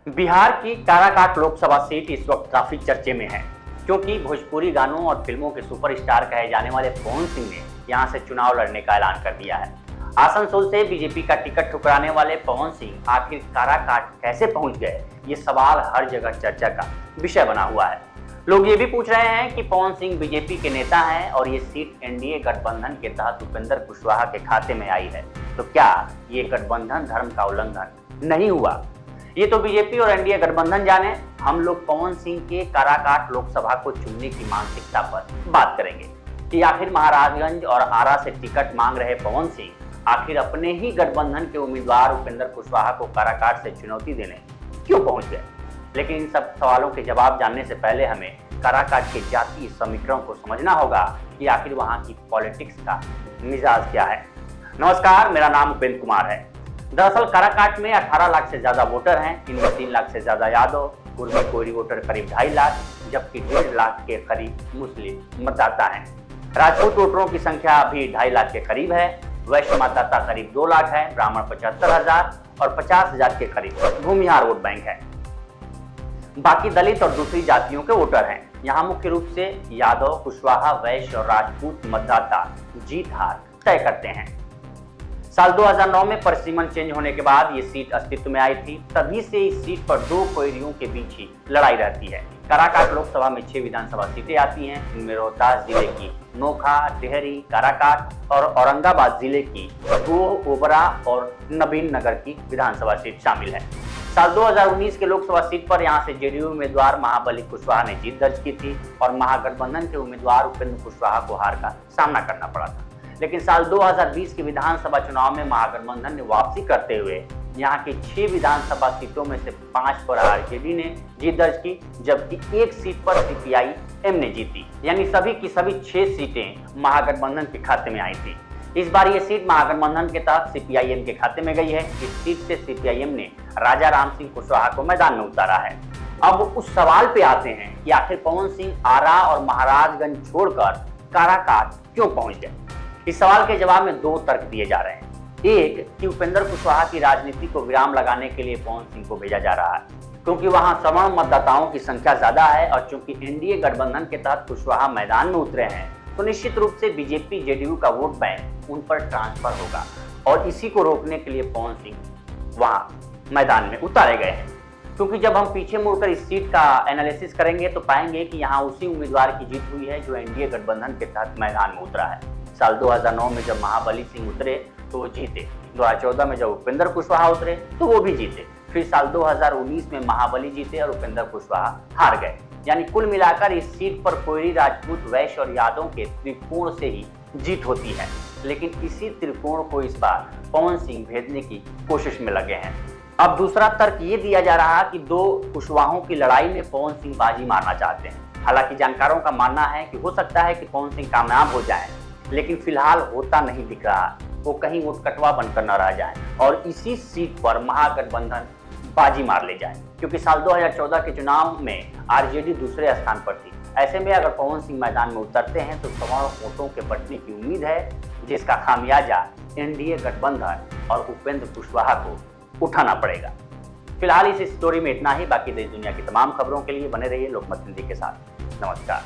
बिहार की काराकाट लोकसभा सीट इस वक्त काफी चर्चे में है, क्योंकि भोजपुरी गानों और फिल्मों के सुपरस्टार कहे जाने वाले पवन सिंह ने यहां से चुनाव लड़ने का ऐलान कर दिया है। आसनसोल से बीजेपी का टिकट ठुकराने वाले पवन सिंह आखिर काराकाट कैसे पहुंच गए, ये सवाल हर जगह चर्चा का विषय बना हुआ है। लोग ये भी पूछ रहे हैं कि पवन सिंह बीजेपी के नेता हैं और ये सीट एनडीए गठबंधन के तहत उपेंद्र कुशवाहा के खाते में आई है, तो क्या ये गठबंधन धर्म का उल्लंघन नहीं हुआ? ये तो बीजेपी और एनडीए गठबंधन जाने। हम लोग पवन सिंह के काराकाट लोकसभा को चुनने की मानसिकता पर बात करेंगे कि आखिर महाराजगंज और आरा से टिकट मांग रहे पवन सिंह आखिर अपने ही गठबंधन के उम्मीदवार उपेंद्र कुशवाहा को काराकाट से चुनौती देने क्यों पहुंच गए। लेकिन इन सब सवालों के जवाब जानने से पहले हमें काराकाट के जातीय समीकरण को समझना होगा कि आखिर वहां की पॉलिटिक्स का मिजाज क्या है। नमस्कार, मेरा नाम उपेंद्र कुमार है। दरअसल काराकाट में 18 लाख से ज्यादा वोटर हैं, इनमें 3 लाख से ज्यादा यादव, कुर्मी कोयरी वोटर करीब 2.5 लाख, जबकि 1.5 लाख के करीब मुस्लिम मतदाता हैं। राजपूत वोटरों की संख्या अभी 2.5 लाख के करीब है, वैश्य मतदाता करीब 2 लाख है, ब्राह्मण 75,000 और 50,000 के करीब भूमिहार वोट बैंक है। बाकी दलित और दूसरी जातियों के वोटर हैं। यहाँ मुख्य रूप से यादव, कुशवाहा, वैश्य और राजपूत मतदाता जीत हार तय करते हैं। साल 2009 में परिसीमन चेंज होने के बाद ये सीट अस्तित्व में आई थी, तभी से इस सीट पर 2 कोयरियों के बीच ही लड़ाई रहती है। काराकाट लोकसभा में 6 विधानसभा सीटें आती हैं, इनमें रोहतास जिले की नोखा, टेहरी, काराकाट और औरंगाबाद जिले की ओबरा और नवीन नगर की विधानसभा सीट शामिल है। साल 2019 के लोकसभा सीट पर यहां से जेडीयू उम्मीदवार महाबली कुशवाहा ने जीत दर्ज की थी और महागठबंधन के उम्मीदवार उपेंद्र कुशवाहा को हार का सामना करना पड़ा था। लेकिन साल 2020 के विधानसभा चुनाव में महागठबंधन ने वापसी करते हुए यहाँ की 6 विधानसभा सीटों में से 5 पर आरजेडी ने जीत दर्ज की, जबकि 1 सीट पर सीपीआई-एम ने जीती। यानी सभी की सभी 6 सीटें महागठबंधन के खाते में आई थी। इस बार ये सीट महागठबंधन के तहत सीपीआई-एम के खाते में गई है। इस सीट से सीपीआई-एम ने राजा राम सिंह कुशवाहा को मैदान में उतारा है। अब उस सवाल पे आते हैं कि आखिर पवन सिंह आरा और महाराजगंज छोड़कर काराकाट क्यों पहुंच गए। इस सवाल के जवाब में 2 तर्क दिए जा रहे हैं। एक कि उपेंद्र कुशवाहा की राजनीति को विराम लगाने के लिए पवन सिंह को भेजा जा रहा है, क्योंकि वहां सवर्ण मतदाताओं की संख्या ज्यादा है और चूंकि एनडीए गठबंधन के तहत कुशवाहा मैदान में उतरे हैं, तो निश्चित रूप से बीजेपी जेडीयू का वोट बैंक उन पर ट्रांसफर होगा और इसी को रोकने के लिए पवन सिंह वहां मैदान में उतारे गए हैं। क्योंकि जब हम पीछे मुड़कर इस सीट का एनालिसिस करेंगे तो पाएंगे कि यहाँ उसी उम्मीदवार की जीत हुई है जो एनडीए गठबंधन के तहत मैदान में उतरा है। साल 2009 में जब महाबली सिंह उतरे तो वो जीते, 2014 में जब उपेंद्र कुशवाहा उतरे तो वो भी जीते, फिर साल 2019 में महाबली जीते और उपेंद्र कुशवाहा हार गए। यानी कुल मिलाकर इस सीट पर कोयरी, राजपूत, वैश्य और यादव के त्रिकोण से ही जीत होती है। लेकिन इसी त्रिकोण को इस बार पवन सिंह भेदने की कोशिश में लगे हैं। अब दूसरा तर्क ये दिया जा रहा कि 2 कुशवाहों की लड़ाई में पवन सिंह बाजी मारना चाहते हैं। हालांकि जानकारों का मानना है कि हो सकता है कि पवन सिंह कामयाब हो जाए, लेकिन फिलहाल होता नहीं दिख रहा, वो कहीं उठकटवा बनकर न रह जाए और इसी सीट पर महागठबंधन बाजी मार ले जाए, क्योंकि साल 2014 के चुनाव में आरजेडी दूसरे स्थान पर थी। ऐसे में अगर पवन सिंह मैदान में उतरते हैं तो सवर्ण वोटों के बटने की उम्मीद है, जिसका खामियाजा एनडीए गठबंधन और उपेंद्र कुशवाहा को उठाना पड़ेगा। फिलहाल इस स्टोरी में इतना ही। बाकी देश दुनिया की तमाम खबरों के लिए बने रहिए लोकमत हिंदी के साथ। नमस्कार।